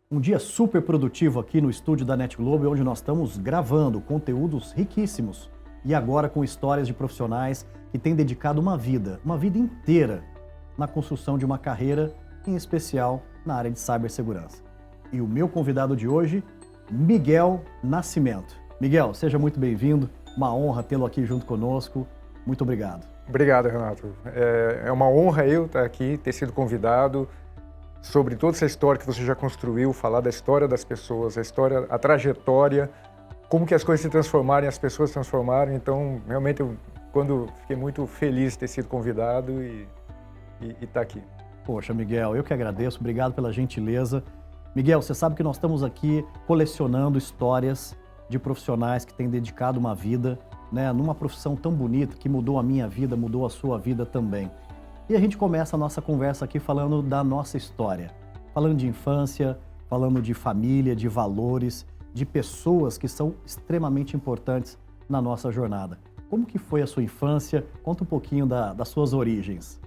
Um dia super produtivo aqui no estúdio da Net Globo, onde nós estamos gravando conteúdos riquíssimos. E agora com histórias de profissionais que têm dedicado uma vida inteira, na construção de uma carreira, em especial na área de cibersegurança. E o meu convidado de hoje, Miguel Nascimento. Miguel, seja muito bem-vindo, uma honra tê-lo aqui junto conosco. Muito obrigado. Obrigado, Renato. É uma honra eu estar aqui, ter sido convidado sobre toda essa história que você já construiu, falar da história das pessoas, a trajetória, como que as coisas se transformaram e as pessoas se transformaram. Então, realmente, quando fiquei muito feliz de ter sido convidado e estar aqui. Poxa, Miguel, eu que agradeço. Obrigado pela gentileza. Miguel, você sabe que nós estamos aqui colecionando histórias de profissionais que têm dedicado uma vida, né, numa profissão tão bonita que mudou a minha vida, mudou a sua vida também. E a gente começa a nossa conversa aqui falando da nossa história, falando de infância, falando de família, de valores, de pessoas que são extremamente importantes na nossa jornada. Como que foi a sua infância? Conta um pouquinho das suas origens.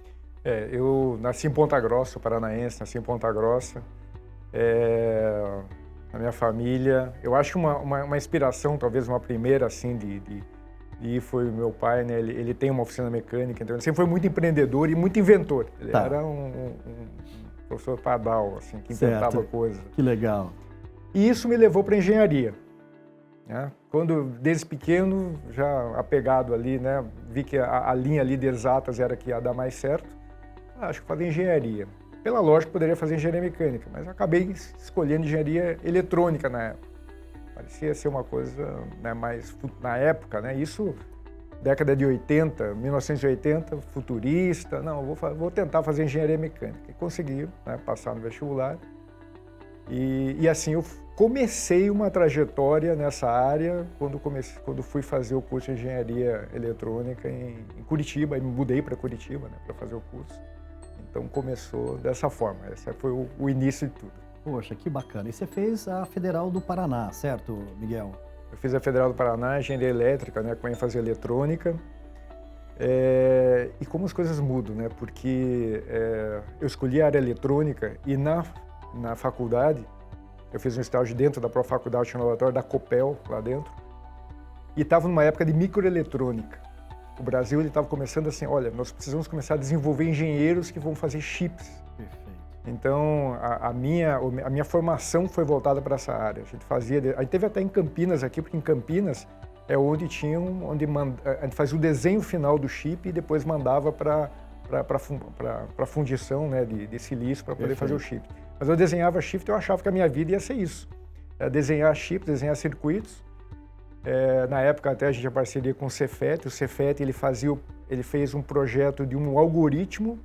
Eu nasci em Ponta Grossa, paranaense, nasci em Ponta Grossa. A minha família, eu acho que uma inspiração, talvez uma primeira assim e foi o meu pai, né? Ele tem uma oficina mecânica, então ele sempre foi muito empreendedor e muito inventor. Ele era um professor padal, assim, que inventava coisas. Que legal. E isso me levou para a engenharia, né? Quando, desde pequeno, já apegado ali, né? Vi que a linha ali de exatas era que ia dar mais certo. Acho que fazer engenharia. Pela lógica, poderia fazer engenharia mecânica, mas acabei escolhendo engenharia eletrônica na época. Parecia ser uma coisa, né, mais na época, né? Isso, década de 80, 1980, futurista. Não, vou tentar fazer engenharia mecânica. E consegui, né, passar no vestibular. E assim, eu comecei uma trajetória nessa área quando fui fazer o curso de engenharia eletrônica em Curitiba. E me mudei para Curitiba, né, para fazer o curso. Então começou dessa forma. Esse foi o início de tudo. Poxa, que bacana. E você fez a Federal do Paraná, certo, Miguel? Eu fiz a Federal do Paraná, engenharia elétrica, né, com ênfase em eletrônica. E como as coisas mudam, né? Porque eu escolhi a área eletrônica e na faculdade, eu fiz um estágio dentro da própria faculdade, tinha um laboratório da Copel lá dentro, e estava numa época de microeletrônica. O Brasil estava começando assim, olha, nós precisamos começar a desenvolver engenheiros que vão fazer chips. Perfeito. Então, a minha formação foi voltada para essa área. A gente teve até em Campinas aqui, porque em Campinas é onde a gente fazia o desenho final do chip e depois mandava para fundição, né, de silício para poder fazer o chip. Mas eu desenhava chip e eu achava que a minha vida ia ser isso. Desenhar chip, desenhar circuitos. Na época até a gente tinha parceria com o Cefet. O Cefet ele fez um projeto de um algoritmo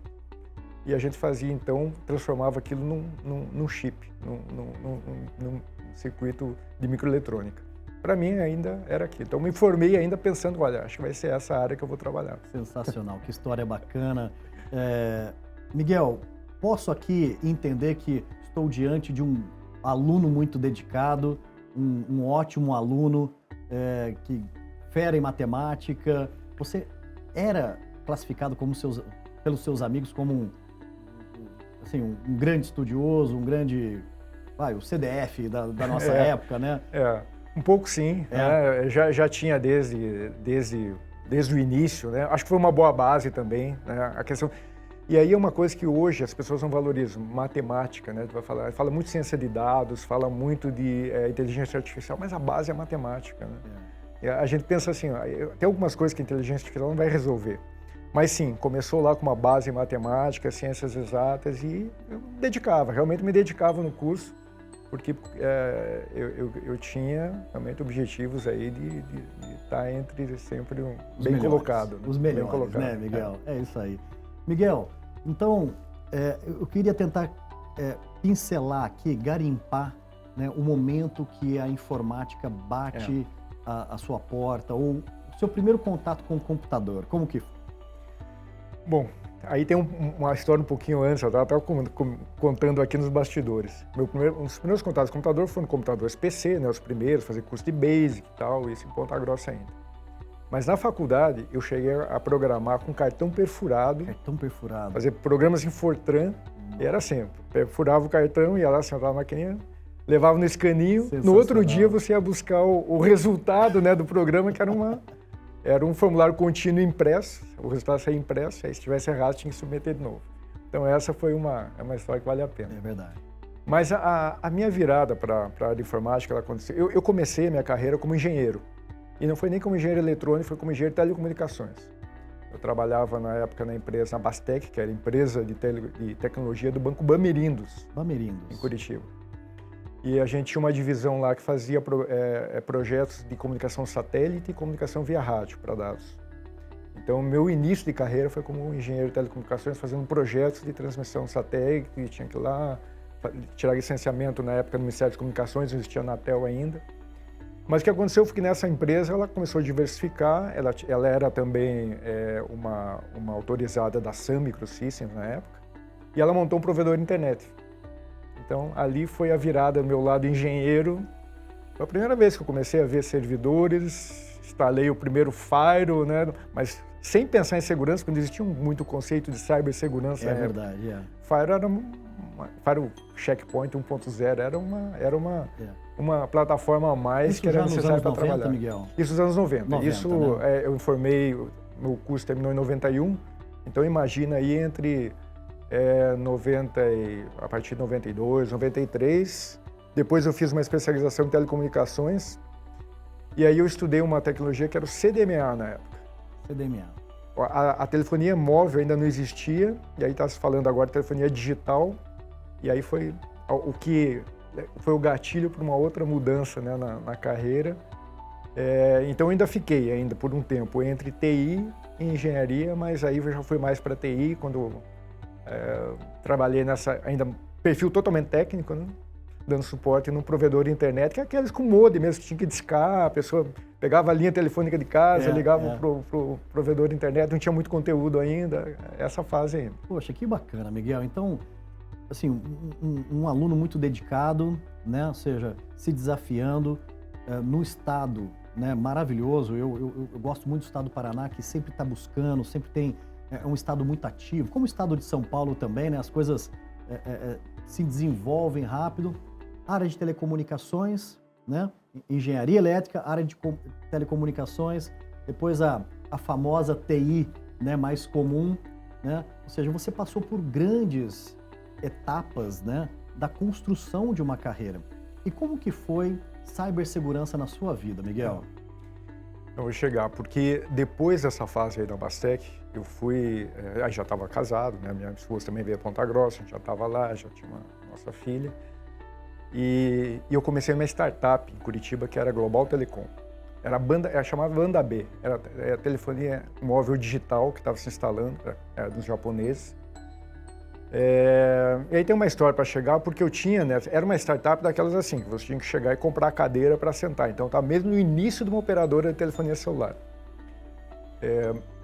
e a gente fazia então, transformava aquilo num chip, num circuito de microeletrônica. Para mim ainda era aquilo. Então me formei ainda pensando, olha, acho que vai ser essa área que eu vou trabalhar. Sensacional, que história bacana. Miguel, posso aqui entender que estou diante de um aluno muito dedicado, um ótimo aluno, que fera em matemática. Você era classificado pelos seus amigos como um grande estudioso, o CDF da nossa época, né? Um pouco sim. Né? Já tinha desde o início, né? Acho que foi uma boa base também, né? A questão. E aí é uma coisa que hoje as pessoas não valorizam, matemática, né? Fala muito de ciência de dados, fala muito de inteligência artificial, mas a base é a matemática, né? A gente pensa assim, tem algumas coisas que a inteligência artificial não vai resolver. Mas sim, começou lá com uma base em matemática, ciências exatas e eu realmente me dedicava no curso, porque eu tinha realmente objetivos aí de estar entre sempre bem colocado. Os melhores, né, Miguel? É isso aí. Miguel, então, eu queria tentar pincelar aqui, garimpar, né, o momento que a informática bate a sua porta, ou o seu primeiro contato com o computador, como que foi? Bom, aí tem uma história um pouquinho antes, eu estava contando aqui nos bastidores. Os primeiros contatos com o computador foram computadores PC, né, os primeiros, fazer curso de Basic e tal, isso em Ponta Grossa ainda. Mas na faculdade eu cheguei a programar com cartão perfurado. Cartão perfurado. Fazer programas em Fortran, e era sempre. Perfurava o cartão, ia lá, sentava na maquininha, levava no escaninho, no outro dia você ia buscar o resultado, né, do programa, que era um formulário contínuo impresso, o resultado saía impresso, aí se tivesse errado tinha que submeter de novo. Então essa foi uma história que vale a pena. É verdade. Mas a minha virada para a área de informática, ela aconteceu. Eu comecei a minha carreira como engenheiro, e não foi nem como engenheiro eletrônico, foi como engenheiro de telecomunicações. Eu trabalhava na época na empresa, na Bastec, que era a empresa de tecnologia do Banco Bamerindos, em Curitiba. E a gente tinha uma divisão lá que fazia projetos de comunicação satélite e comunicação via rádio para dados. Então, meu início de carreira foi como engenheiro de telecomunicações, fazendo projetos de transmissão satélite, tinha que ir lá tirar licenciamento na época no Ministério das Comunicações, não existia a Anatel ainda. Mas o que aconteceu foi que nessa empresa ela começou a diversificar, ela era também uma autorizada da Sun Microsystems na época, e ela montou um provedor de internet. Então, ali foi a virada do meu lado engenheiro. Foi a primeira vez que eu comecei a ver servidores, instalei o primeiro firewall, né? Mas sem pensar em segurança, porque não existia muito conceito de cibersegurança. É verdade, é. Firewall Checkpoint 1.0 era uma plataforma a mais isso que era necessária para trabalhar. Miguel? Isso nos anos 90. Isso, né? Eu informei, meu curso terminou em 91, então imagina aí entre... a partir de 92, 93. Depois eu fiz uma especialização em telecomunicações. E aí eu estudei uma tecnologia que era o CDMA na época. CDMA. A telefonia móvel ainda não existia, e aí está se falando agora de telefonia digital. E aí foi o gatilho para uma outra mudança, né, na carreira. Então eu ainda fiquei por um tempo entre TI e engenharia, mas aí eu já fui mais para TI quando... trabalhei ainda perfil totalmente técnico, né? Dando suporte num provedor de internet, que é aqueles com modem mesmo, que tinha que discar, a pessoa pegava a linha telefônica de casa, ligava pro provedor de internet, não tinha muito conteúdo ainda, essa fase ainda. Poxa, que bacana, Miguel. Então, assim, um aluno muito dedicado, né? Ou seja, se desafiando no estado, né? Maravilhoso. Eu gosto muito do estado do Paraná, que sempre está buscando, sempre tem... É um estado muito ativo, como o estado de São Paulo também, né? As coisas se desenvolvem rápido. Área de telecomunicações, né? Engenharia elétrica, área de telecomunicações, depois a famosa TI, né? Mais comum, né? Ou seja, você passou por grandes etapas, né? Da construção de uma carreira. E como que foi cibersegurança na sua vida, Miguel? Eu vou chegar, porque depois dessa fase aí da Bastec, eu fui... aí já estava casado, né? Minha esposa também veio a Ponta Grossa, a gente já estava lá, já tinha nossa filha. E eu comecei uma startup em Curitiba, que era a Global Telecom. Era chamava Banda B, era a telefonia móvel digital que estava se instalando, era dos japoneses. E aí tem uma história para chegar, porque eu tinha, né? Era uma startup daquelas assim, que você tinha que chegar e comprar a cadeira para sentar. Então estava mesmo no início de uma operadora de telefonia celular.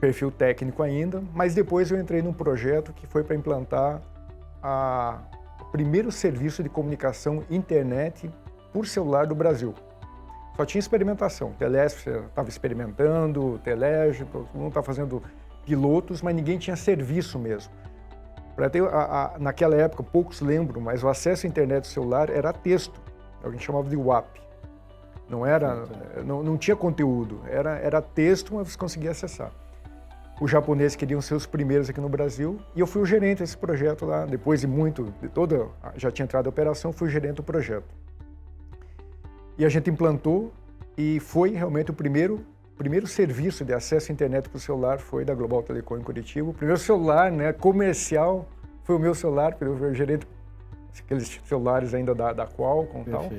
Perfil técnico ainda, mas depois eu entrei num projeto que foi para implantar o primeiro serviço de comunicação internet por celular do Brasil. Só tinha experimentação, Telesp estava experimentando, Telege, todo mundo estava fazendo pilotos, mas ninguém tinha serviço mesmo. Naquela época, poucos lembram, mas o acesso à internet do celular era texto, a gente chamava de WAP. Não tinha conteúdo, era texto, mas você conseguia acessar. Os japoneses queriam ser os primeiros aqui no Brasil e eu fui o gerente desse projeto lá. Depois já tinha entrado a operação, fui o gerente do projeto. E a gente implantou e foi realmente o primeiro serviço de acesso à internet para o celular foi da Global Telecom em Curitiba. O primeiro celular, né, comercial foi o meu celular, porque eu fui o gerente aqueles celulares ainda da Qualcomm e tal.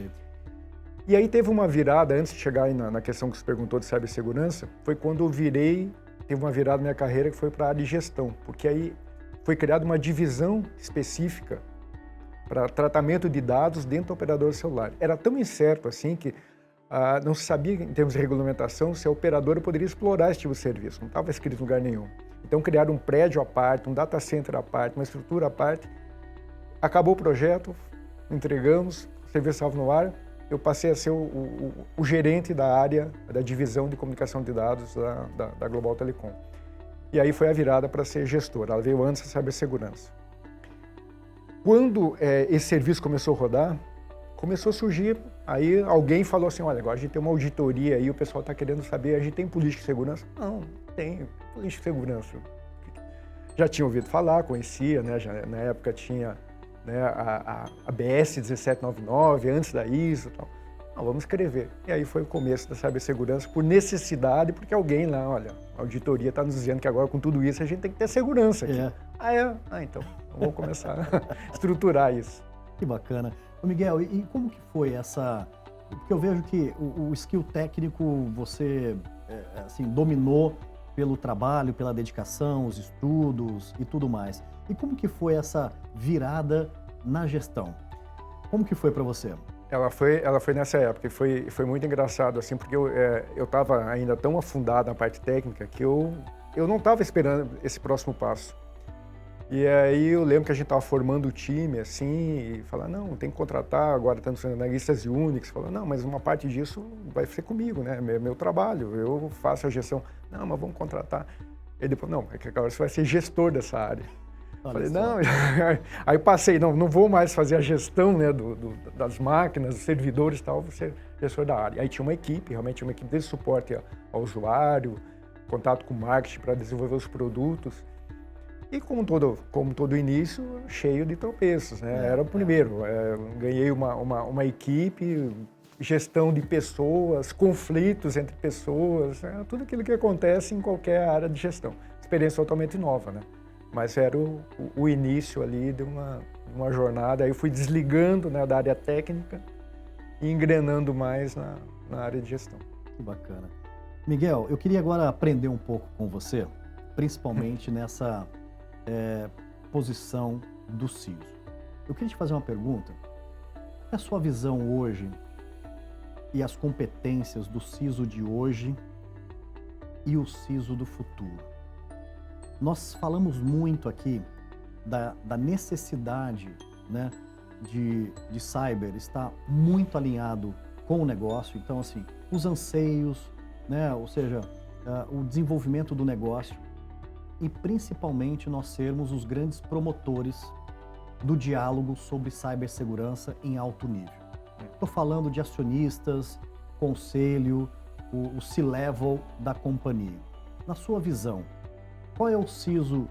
E aí teve uma virada, antes de chegar aí na questão que você perguntou de cibersegurança, foi quando eu teve uma virada na minha carreira que foi para a área de gestão, porque aí foi criada uma divisão específica para tratamento de dados dentro do operador celular. Era tão incerto assim que não se sabia, em termos de regulamentação, se a operadora poderia explorar esse tipo de serviço, não estava escrito em lugar nenhum. Então criaram um prédio à parte, um data center à parte, uma estrutura à parte. Acabou o projeto, entregamos, o serviço estava no ar, eu passei a ser o gerente da área, da divisão de comunicação de dados da Global Telecom. E aí foi a virada para ser gestor, ela veio antes da cibersegurança. Quando esse serviço começou a rodar, começou a surgir, aí alguém falou assim, olha, agora a gente tem uma auditoria aí, o pessoal está querendo saber, a gente tem política de segurança? Não, tem política de segurança. Já tinha ouvido falar, conhecia, né? Já, na época tinha, né, a BS 1799, antes da ISO e tal. Não, vamos escrever. E aí foi o começo da cibersegurança por necessidade, porque alguém lá, olha, a auditoria está nos dizendo que agora com tudo isso a gente tem que ter segurança aqui. Então, vamos começar a estruturar isso. Que bacana. Ô Miguel, e como que foi essa... Porque eu vejo que o skill técnico você assim, dominou pelo trabalho, pela dedicação, os estudos e tudo mais. E como que foi essa virada na gestão? Como que foi para você? Ela foi nessa época, e foi muito engraçado, assim, porque eu estava ainda tão afundado na parte técnica que eu não estava esperando esse próximo passo. E aí eu lembro que a gente estava formando o time, assim, e falava, não, tem que contratar, agora estamos sendo analistas de Unix. Falava, não, mas uma parte disso vai ser comigo, né? Meu trabalho, eu faço a gestão. Não, mas vamos contratar. E depois, não, é que agora você vai ser gestor dessa área. Falei, não, aí passei, não vou mais fazer a gestão, né, das máquinas, dos servidores e tal, vou ser gestor da área. Aí tinha uma equipe, realmente uma equipe de suporte ao usuário, contato com o marketing para desenvolver os produtos. E como todo início, cheio de tropeços, né? Era o primeiro, ganhei uma equipe, gestão de pessoas, conflitos entre pessoas, tudo aquilo que acontece em qualquer área de gestão. Experiência totalmente nova, né? Mas era o início ali de uma jornada. Aí eu fui desligando, né, da área técnica e engrenando mais na área de gestão. Que bacana. Miguel, eu queria agora aprender um pouco com você, principalmente nessa posição do CISO. Eu queria te fazer uma pergunta. Qual é a sua visão hoje e as competências do CISO de hoje e o CISO do futuro? Nós falamos muito aqui da necessidade, né, de cyber estar muito alinhado com o negócio. Então, assim, os anseios, né, ou seja, o desenvolvimento do negócio e, principalmente, nós sermos os grandes promotores do diálogo sobre cibersegurança em alto nível. Estou falando de acionistas, conselho, o C-level da companhia. Na sua visão, qual é o CISO,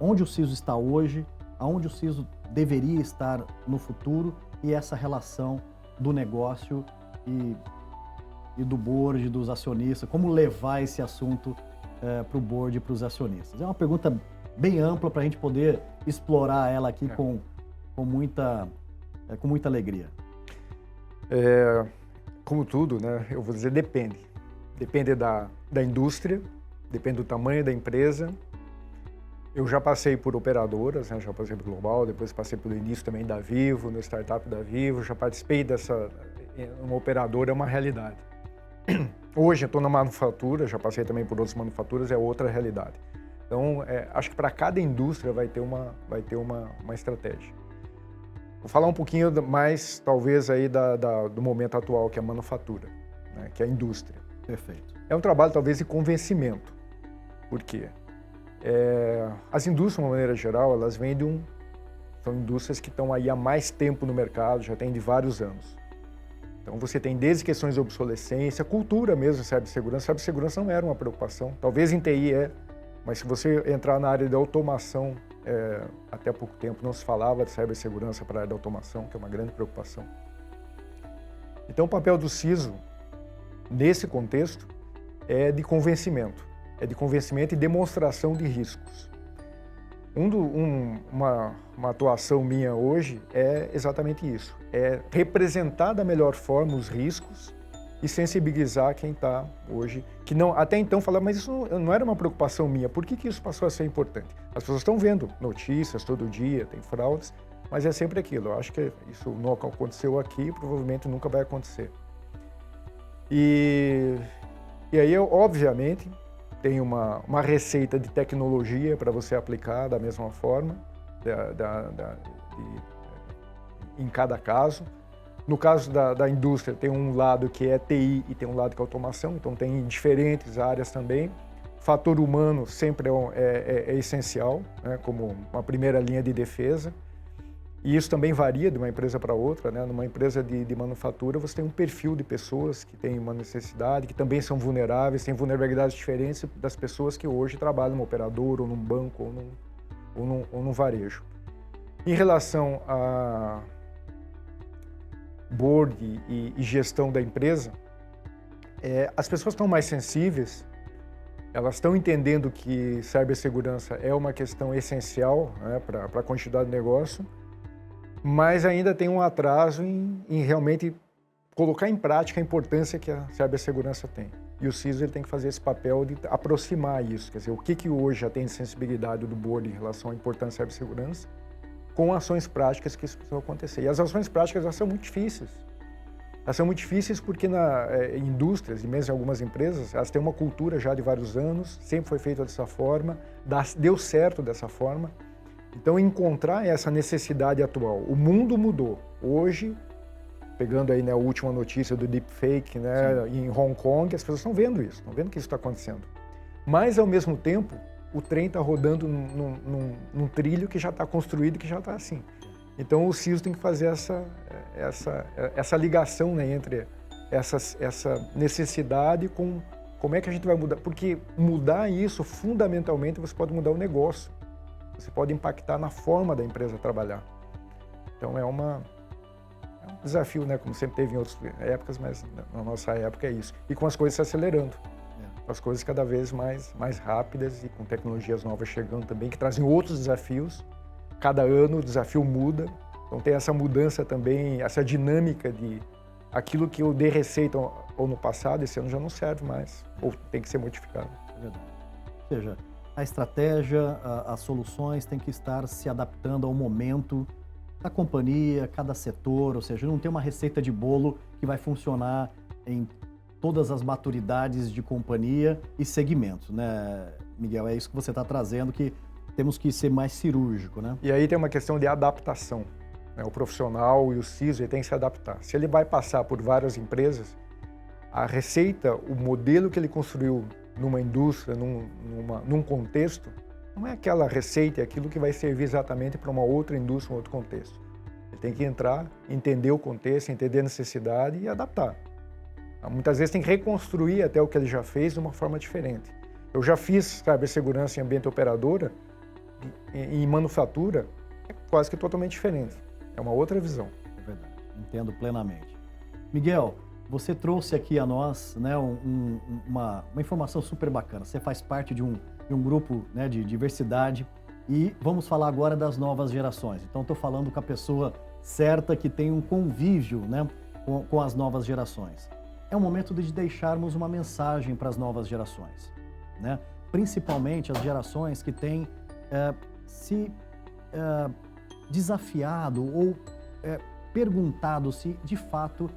onde o CISO está hoje, aonde o CISO deveria estar no futuro e essa relação do negócio e do board, dos acionistas, como levar esse assunto para o board e para os acionistas? É uma pergunta bem ampla para a gente poder explorar ela aqui com muita alegria. Como tudo, né? Eu vou dizer depende. Depende da indústria, depende do tamanho da empresa. Eu já passei por operadoras, né? Já passei por Global, depois passei pelo início também da Vivo, no startup da Vivo, já participei uma operadora, é uma realidade. Hoje eu estou na manufatura, já passei também por outras manufaturas, é outra realidade. Então, acho que para cada indústria vai ter uma estratégia. Vou falar um pouquinho mais, talvez, aí do momento atual, que é a manufatura, né? Que é a indústria. Perfeito. É um trabalho, talvez, de convencimento. Por quê? As indústrias, de uma maneira geral, elas são indústrias que estão aí há mais tempo no mercado, já tem de vários anos. Então, você tem desde questões de obsolescência, cultura mesmo, cibersegurança. Cibersegurança não era uma preocupação, talvez em TI mas se você entrar na área de automação, até há pouco tempo não se falava de cibersegurança para a área de automação, que é uma grande preocupação. Então, o papel do CISO, nesse contexto, é de convencimento. É de convencimento e demonstração de riscos. Uma atuação minha hoje é exatamente isso. É representar da melhor forma os riscos e sensibilizar quem está hoje, que não, até então falava, mas isso não era uma preocupação minha, por que isso passou a ser importante? As pessoas estão vendo notícias todo dia, tem fraudes, mas é sempre aquilo, eu acho que isso não aconteceu aqui, provavelmente nunca vai acontecer. E aí eu, obviamente, tenho uma receita de tecnologia para você aplicar da mesma forma, em cada caso. No caso da indústria, tem um lado que é TI e tem um lado que é automação, então tem diferentes áreas também. Fator humano sempre é essencial, né, como uma primeira linha de defesa. E isso também varia de uma empresa para outra, né? Numa empresa de manufatura, você tem um perfil de pessoas que têm uma necessidade, que também são vulneráveis, têm vulnerabilidades diferentes das pessoas que hoje trabalham numa operadora, ou num banco, ou num varejo. Em relação a board e gestão da empresa, as pessoas estão mais sensíveis, elas estão entendendo que cibersegurança é uma questão essencial, né, para a continuidade do negócio, mas ainda tem um atraso em realmente colocar em prática a importância que a cibersegurança tem. E o CISO ele tem que fazer esse papel de aproximar isso, quer dizer, o que hoje já tem de sensibilidade do board em relação à importância da cibersegurança, com ações práticas que isso precisa acontecer. E as ações práticas elas são muito difíceis. Elas são muito difíceis porque em indústrias e mesmo em algumas empresas, elas têm uma cultura já de vários anos, sempre foi feita dessa forma, deu certo dessa forma. Então, encontrar essa necessidade atual. O mundo mudou. Hoje, pegando aí, né, a última notícia do deepfake, né, em Hong Kong, as pessoas estão vendo isso, estão vendo que isso está acontecendo. Mas, ao mesmo tempo, o trem está rodando num trilho que já está construído, que já está assim. Então, o CISO tem que fazer essa ligação, né, entre essa necessidade com como é que a gente vai mudar. Porque mudar isso, fundamentalmente, você pode mudar o negócio. Você pode impactar na forma da empresa trabalhar. Então, é um desafio, né? Como sempre teve em outras épocas, mas na nossa época é isso. E com as coisas se acelerando. Com as coisas cada vez mais rápidas e com tecnologias novas chegando também, que trazem outros desafios. Cada ano o desafio muda. Então, tem essa mudança também, essa dinâmica de aquilo que eu dei receita ou no passado, esse ano já não serve mais, ou tem que ser modificado. É verdade. Ou seja, a estratégia, as soluções têm que estar se adaptando ao momento da companhia, cada setor, ou seja, não tem uma receita de bolo que vai funcionar em todas as maturidades de companhia e segmentos, né, Miguel? É isso que você está trazendo, que temos que ser mais cirúrgico, né? E aí tem uma questão de adaptação, né? O profissional e o CISO ele tem que se adaptar. Se ele vai passar por várias empresas, a receita, o modelo que ele construiu numa indústria, num contexto, não é aquela receita, é aquilo que vai servir exatamente para uma outra indústria, um outro contexto. Ele tem que entrar, entender o contexto, entender a necessidade e adaptar. Muitas vezes tem que reconstruir até o que ele já fez de uma forma diferente. Eu já fiz cibersegurança em ambiente operadora, em manufatura, é quase que totalmente diferente. É uma outra visão. É verdade, entendo plenamente. Miguel, você trouxe aqui a nós, né, uma informação super bacana. Você faz parte de um grupo, né, de diversidade e vamos falar agora das novas gerações. Então, estou falando com a pessoa certa que tem um convívio, né, com as novas gerações. É o momento de deixarmos uma mensagem para as novas gerações, né? Principalmente as gerações que têm se desafiado ou perguntado se, de fato,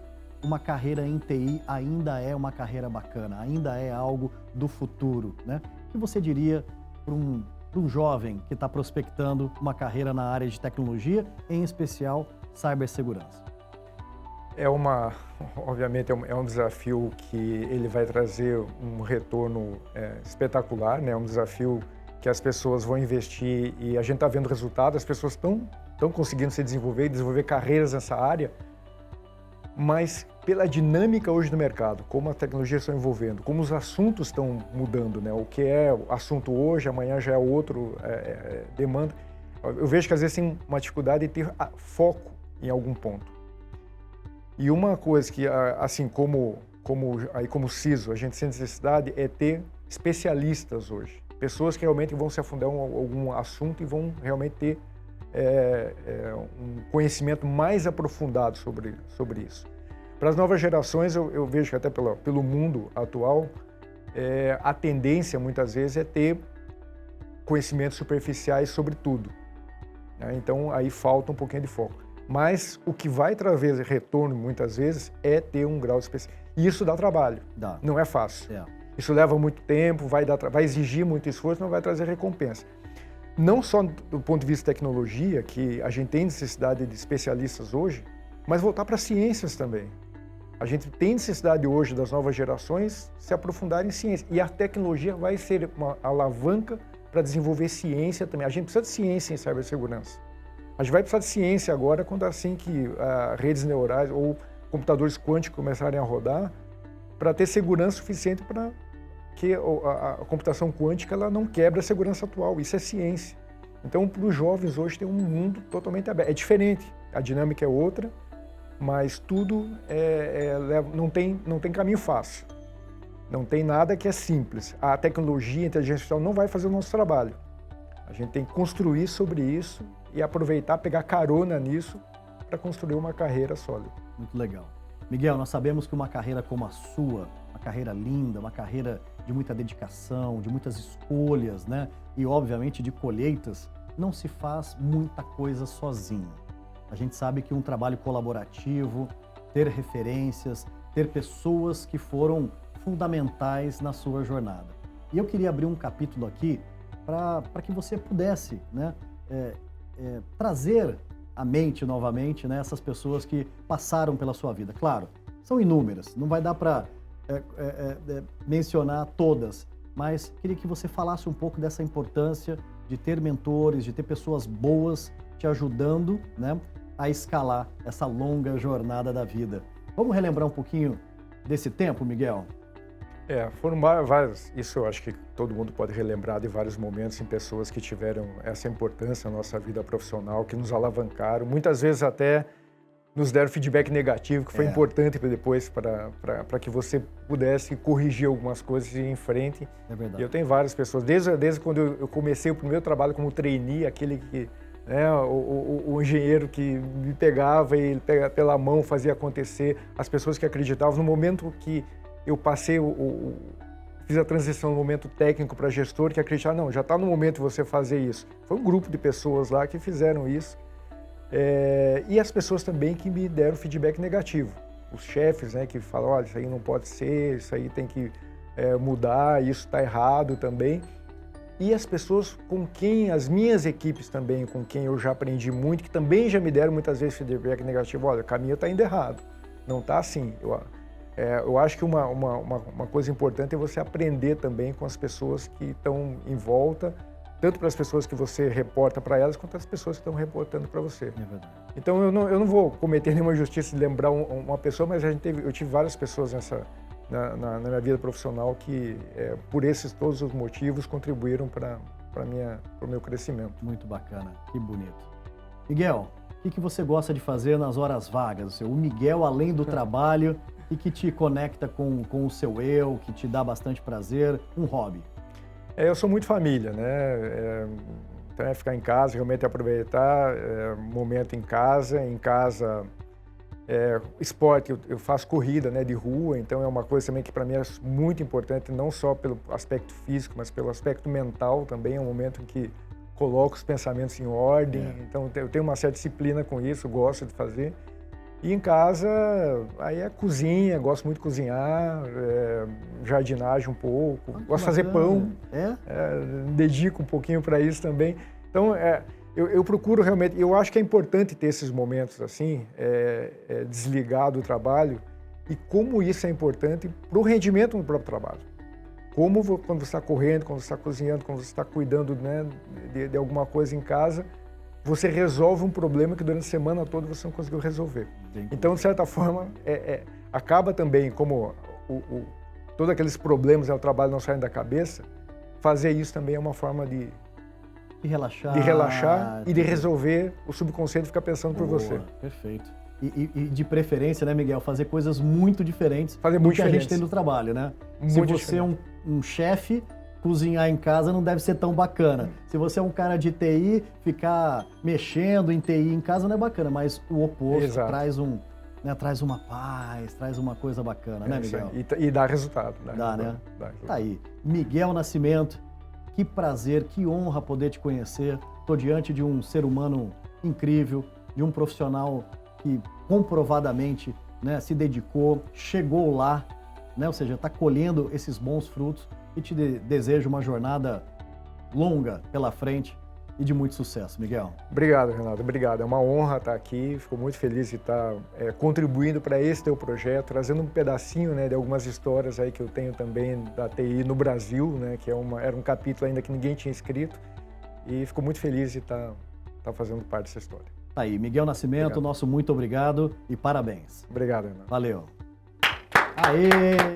uma carreira em TI ainda é uma carreira bacana, ainda é algo do futuro, né? O que você diria para um jovem que está prospectando uma carreira na área de tecnologia, em especial cibersegurança? Obviamente, é um desafio que ele vai trazer um retorno espetacular, né? É um desafio que as pessoas vão investir e a gente está vendo resultados, as pessoas estão conseguindo se desenvolver e desenvolver carreiras nessa área, mas pela dinâmica hoje do mercado, como as tecnologias estão envolvendo, como os assuntos estão mudando, né? O que é assunto hoje, amanhã já é outro demanda. Eu vejo que às vezes tem uma dificuldade de ter foco em algum ponto. E uma coisa que, assim como CISO, a gente sente necessidade é ter especialistas hoje. Pessoas que realmente vão se afundar em algum assunto e vão realmente ter um conhecimento mais aprofundado sobre isso. Para as novas gerações, eu vejo que até pelo mundo atual, a tendência muitas vezes é ter conhecimentos superficiais sobre tudo, né? Então aí falta um pouquinho de foco. Mas o que vai trazer retorno muitas vezes é ter um grau de especialidade. E isso dá trabalho, não é fácil. Isso leva muito tempo, vai exigir muito esforço, não vai trazer recompensa. Não só do ponto de vista de tecnologia, que a gente tem necessidade de especialistas hoje, mas voltar para ciências também. A gente tem necessidade hoje das novas gerações se aprofundar em ciência. E a tecnologia vai ser uma alavanca para desenvolver ciência também. A gente precisa de ciência em cibersegurança. A gente vai precisar de ciência agora quando assim que redes neurais ou computadores quânticos começarem a rodar, para ter segurança suficiente para que a computação quântica ela não quebra a segurança atual. Isso é ciência. Então, para os jovens hoje tem um mundo totalmente aberto. É diferente, a dinâmica é outra, mas tudo não tem caminho fácil. Não tem nada que é simples. A tecnologia, a inteligência artificial não vai fazer o nosso trabalho. A gente tem que construir sobre isso e aproveitar, pegar carona nisso para construir uma carreira sólida. Muito legal. Miguel, nós sabemos que uma carreira como a sua, uma carreira linda, uma carreira de muita dedicação, de muitas escolhas, né? E obviamente de colheitas, não se faz muita coisa sozinho. A gente sabe que um trabalho colaborativo, ter referências, ter pessoas que foram fundamentais na sua jornada. E eu queria abrir um capítulo aqui para que você pudesse, né, trazer à mente novamente, né, essas pessoas que passaram pela sua vida. Claro, são inúmeras, não vai dar para mencionar todas, mas queria que você falasse um pouco dessa importância de ter mentores, de ter pessoas boas te ajudando, né, a escalar essa longa jornada da vida. Vamos relembrar um pouquinho desse tempo, Miguel? Foram vários, isso eu acho que todo mundo pode relembrar de vários momentos em pessoas que tiveram essa importância na nossa vida profissional, que nos alavancaram, muitas vezes até nos deram feedback negativo, que foi importante depois para que você pudesse corrigir algumas coisas e ir em frente. É verdade. E eu tenho várias pessoas, desde quando eu comecei o primeiro trabalho como trainee, aquele que, né, o engenheiro que me pegava e ele pela mão fazia acontecer, as pessoas que acreditavam, no momento que eu passei, fiz a transição no momento técnico para gestor, que acreditaram, não, já está no momento de você fazer isso. Foi um grupo de pessoas lá que fizeram isso. E as pessoas também que me deram feedback negativo. Os chefes, né, que falam, olha, isso aí não pode ser, isso aí tem que mudar, isso está errado também. E as pessoas com quem, as minhas equipes também, com quem eu já aprendi muito, que também já me deram muitas vezes feedback negativo, olha, o caminho está indo errado, não está assim. Eu acho que uma coisa importante é você aprender também com as pessoas que estão em volta, tanto para as pessoas que você reporta para elas, quanto as pessoas que estão reportando para você. É verdade. Então, eu não vou cometer nenhuma injustiça de lembrar uma pessoa, mas eu tive várias pessoas na minha vida profissional que, por todos os motivos, contribuíram para o meu crescimento. Muito bacana, que bonito. Miguel, o que você gosta de fazer nas horas vagas? O Miguel, além do trabalho, e que te conecta com o seu eu, que te dá bastante prazer, um hobby? Eu sou muito família, né? Então ficar em casa, realmente aproveitar momento em casa, esporte, eu faço corrida, né, de rua, então é uma coisa também que para mim é muito importante, não só pelo aspecto físico, mas pelo aspecto mental também, é um momento em que coloco os pensamentos em ordem, então eu tenho uma certa disciplina com isso, gosto de fazer. E em casa, aí é cozinha, gosto muito de cozinhar, jardinagem um pouco, gosto de fazer pão, me dedico um pouquinho para isso também. Então, eu procuro realmente, eu acho que é importante ter esses momentos assim, desligar do trabalho, e como isso é importante para o rendimento no próprio trabalho. Como quando você está correndo, quando você está cozinhando, quando você está cuidando, né, de alguma coisa em casa, você resolve um problema que durante a semana toda você não conseguiu resolver. Então, de certa forma, acaba também, como todos aqueles problemas ao trabalho não saem da cabeça, fazer isso também é uma forma de relaxar e de resolver, o subconsciente ficar pensando por você. Perfeito. E de preferência, né, Miguel, fazer coisas muito diferentes do que a gente tem no trabalho, né? Se você é um chefe, cozinhar em casa não deve ser tão bacana. Se você é um cara de TI, ficar mexendo em TI em casa não é bacana, mas o oposto traz uma paz, traz uma coisa bacana, né, Miguel? E dá resultado. Dá, né? Tá aí. Miguel Nascimento, que prazer, que honra poder te conhecer. Estou diante de um ser humano incrível, de um profissional que comprovadamente, né, se dedicou, chegou lá, né, ou seja, está colhendo esses bons frutos. E te desejo uma jornada longa pela frente e de muito sucesso, Miguel. Obrigado, Renato. Obrigado. É uma honra estar aqui. Fico muito feliz de estar contribuindo para esse teu projeto, trazendo um pedacinho, né, de algumas histórias aí que eu tenho também da TI no Brasil, né, que era um capítulo ainda que ninguém tinha escrito. E fico muito feliz de estar estar fazendo parte dessa história. Tá aí, Miguel Nascimento, Obrigado. Nosso muito obrigado e parabéns. Obrigado, Renato. Valeu. Aê!